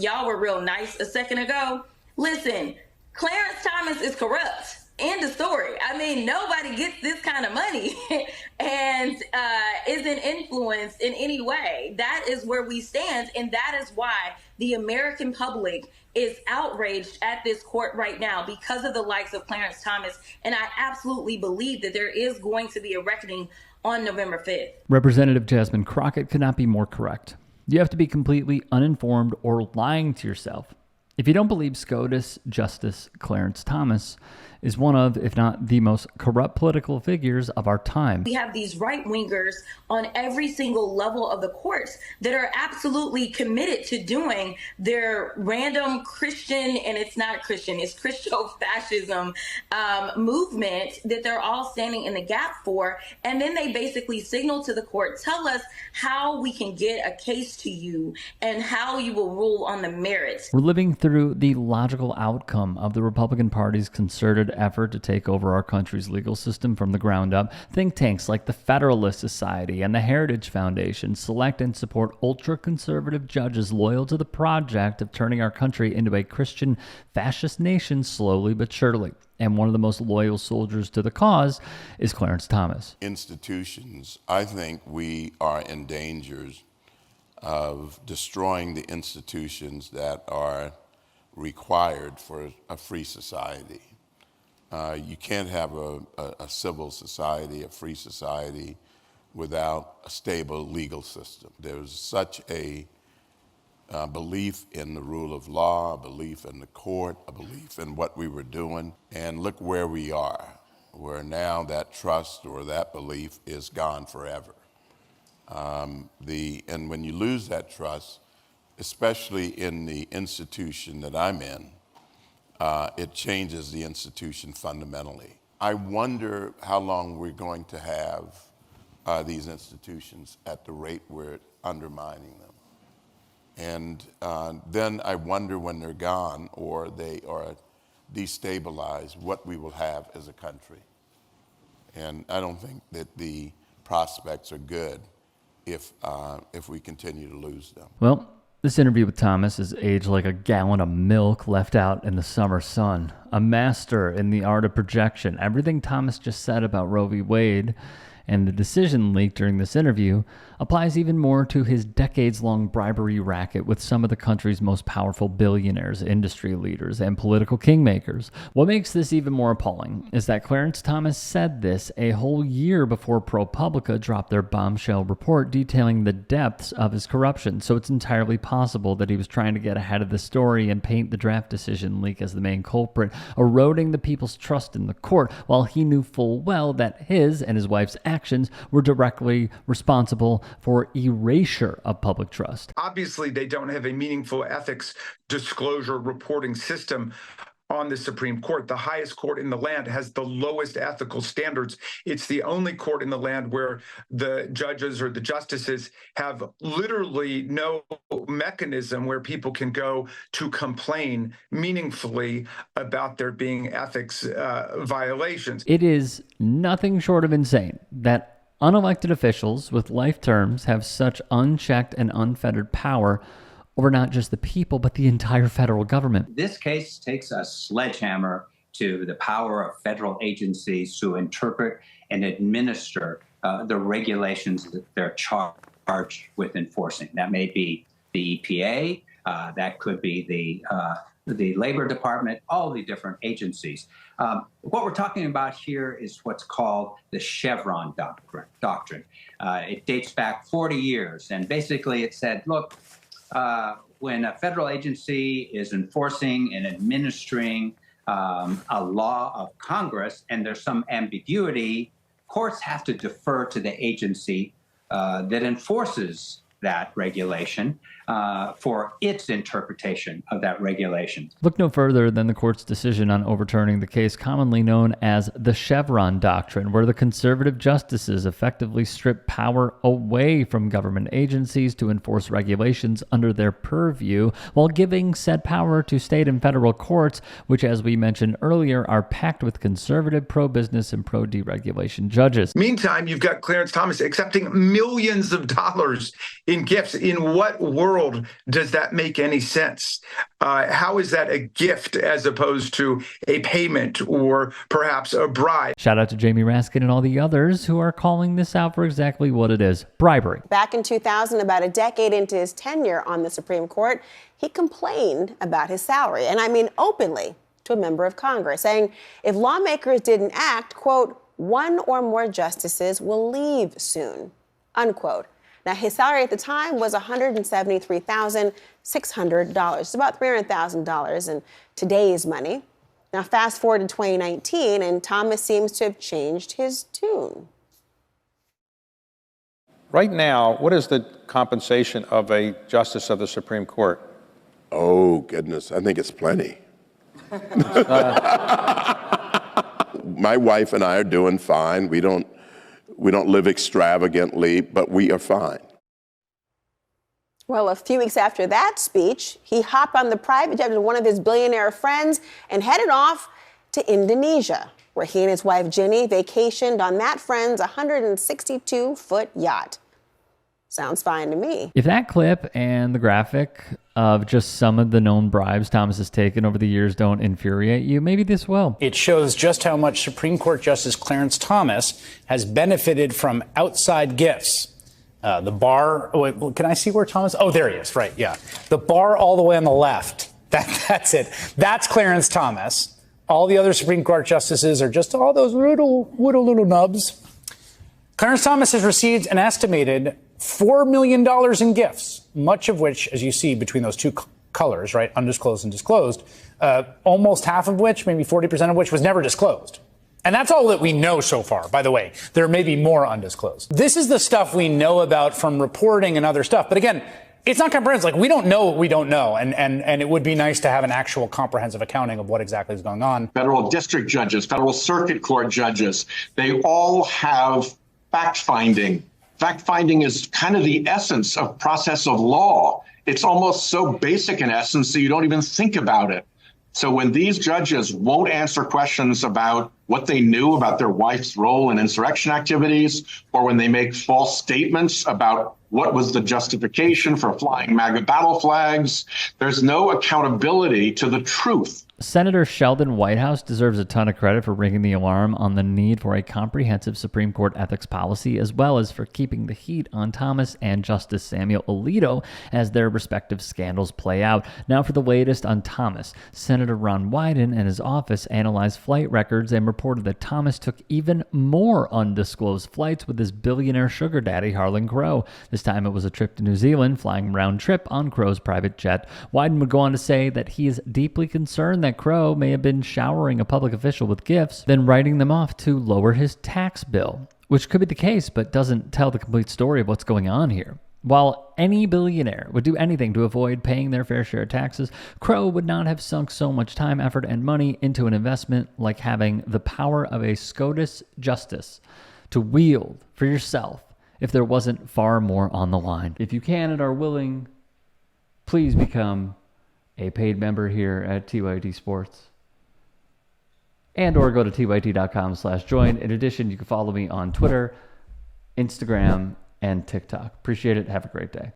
Y'all were real nice a second ago. Listen, Clarence Thomas is corrupt. End of story. I mean, nobody gets this kind of money and isn't influenced in any way. That is where we stand, and that is why the American public is outraged at this court right now because of the likes of Clarence Thomas. And I absolutely believe that there is going to be a reckoning on November 5th. Representative Jasmine Crockett could not be more correct. You have to be completely uninformed or lying to yourself if you don't believe SCOTUS Justice Clarence Thomas is one of, if not the most corrupt political figures of our time. We have these right-wingers on every single level of the courts that are absolutely committed to doing their random Christian, and it's not Christian, it's Christo-fascism movement that they're all standing in the gap for. And then they basically signal to the court, tell us how we can get a case to you and how you will rule on the merits. We're living through the logical outcome of the Republican Party's concerted effort to take over our country's legal system from the ground up. Think tanks like the Federalist Society and the Heritage Foundation select and support ultra-conservative judges loyal to the project of turning our country into a Christian fascist nation slowly but surely. And one of the most loyal soldiers to the cause is Clarence Thomas. Institutions, I think we are in danger of destroying the institutions that are required for a free society. You can't have a civil society, a free society, without a stable legal system. There's such a belief in the rule of law, a belief in the court, a belief in what we were doing, and look where we are, where now that trust or that belief is gone forever. And when you lose that trust, especially in the institution that I'm in, it changes the institution fundamentally. I wonder how long we're going to have these institutions at the rate we're undermining them. And then I wonder when they're gone or they are destabilized, what we will have as a country. And I don't think that the prospects are good if we continue to lose them. Well, this interview with Thomas is aged like a gallon of milk left out in the summer sun. A master in the art of projection. Everything Thomas just said about Roe v. Wade and the decision leaked during this interview applies even more to his decades-long bribery racket with some of the country's most powerful billionaires, industry leaders, and political kingmakers. What makes this even more appalling is that Clarence Thomas said this a whole year before ProPublica dropped their bombshell report detailing the depths of his corruption, so it's entirely possible that he was trying to get ahead of the story and paint the draft decision leak as the main culprit, eroding the people's trust in the court, while he knew full well that his and his wife's actions were directly responsible for erasure of public trust. Obviously, they don't have a meaningful ethics disclosure reporting system on the Supreme Court. The highest court in the land has the lowest ethical standards. It's the only court in the land where the judges or the justices have literally no mechanism where people can go to complain meaningfully about there being ethics violations. It is nothing short of insane that unelected officials with life terms have such unchecked and unfettered power over not just the people, but the entire federal government. This case takes a sledgehammer to the power of federal agencies to interpret and administer the regulations that they're charged with enforcing. That may be the EPA, that could be the Labor Department, all the different agencies. What we're talking about here is what's called the Chevron doctrine. It dates back 40 years, and basically it said, look, when a federal agency is enforcing and administering a law of Congress and there's some ambiguity, courts have to defer to the agency that enforces that regulation for its interpretation of that regulation. Look no further than the court's decision on overturning the case commonly known as the Chevron doctrine, where the conservative justices effectively strip power away from government agencies to enforce regulations under their purview, while giving said power to state and federal courts, which, as we mentioned earlier, are packed with conservative, pro-business, and pro-deregulation judges. Meantime, you've got Clarence Thomas accepting millions of dollars in gifts. In what world world does that make any sense? How is that a gift as opposed to a payment or perhaps a bribe? Shout out to Jamie Raskin and all the others who are calling this out for exactly what it is: bribery. Back in 2000, about a decade into his tenure on the Supreme Court, he complained about his salary, and I mean openly, to a member of Congress, saying if lawmakers didn't act, quote, one or more justices will leave soon, unquote. Now, his salary at the time was $173,600. It's about $300,000 in today's money. Now, fast forward to 2019, and Thomas seems to have changed his tune. Right now, what is the compensation of a justice of the Supreme Court? Oh, goodness. I think it's plenty. My wife and I are doing fine. We don't live extravagantly, but we are fine. Well, a few weeks after that speech, he hopped on the private jet with one of his billionaire friends and headed off to Indonesia, where he and his wife Jenny vacationed on that friend's 162-foot yacht. Sounds fine to me. If that clip and the graphic of just some of the known bribes Thomas has taken over the years don't infuriate you, maybe this will. It shows just how much Supreme Court Justice Clarence Thomas has benefited from outside gifts. The bar, can I see where Thomas? Oh, there he is, right, yeah. The bar all the way on the left, that's it. That's Clarence Thomas. All the other Supreme Court justices are just all those little nubs. Clarence Thomas has received an estimated $4 million in gifts, much of which, as you see between those two colors, right, undisclosed and disclosed, almost half of which, maybe 40% of which, was never disclosed. And that's all that we know so far, by the way. There may be more undisclosed. This is the stuff we know about from reporting and other stuff. But again, it's not comprehensive. Like, we don't know what we don't know. And it would be nice to have an actual comprehensive accounting of what exactly is going on. Federal district judges, federal circuit court judges, they all have fact-finding. Fact-finding is kind of the essence of process of law. It's almost so basic in essence that you don't even think about it. So when these judges won't answer questions about what they knew about their wife's role in insurrection activities, or when they make false statements about what was the justification for flying MAGA battle flags, there's no accountability to the truth. Senator Sheldon Whitehouse deserves a ton of credit for ringing the alarm on the need for a comprehensive Supreme Court ethics policy, as well as for keeping the heat on Thomas and Justice Samuel Alito as their respective scandals play out. Now for the latest on Thomas. Senator Ron Wyden and his office analyzed flight records and reported that Thomas took even more undisclosed flights with his billionaire sugar daddy, Harlan Crow. This time it was a trip to New Zealand, flying round trip on Crow's private jet. Wyden would go on to say that he is deeply concerned that Crow may have been showering a public official with gifts, then writing them off to lower his tax bill, which could be the case, but doesn't tell the complete story of what's going on here. While any billionaire would do anything to avoid paying their fair share of taxes, Crow would not have sunk so much time, effort, and money into an investment like having the power of a SCOTUS justice to wield for yourself if there wasn't far more on the line. If you can and are willing, please become a paid member here at TYT Sports, and or go to tyt.com/join. In addition, you can follow me on Twitter, Instagram, and TikTok. Appreciate it. Have a great day.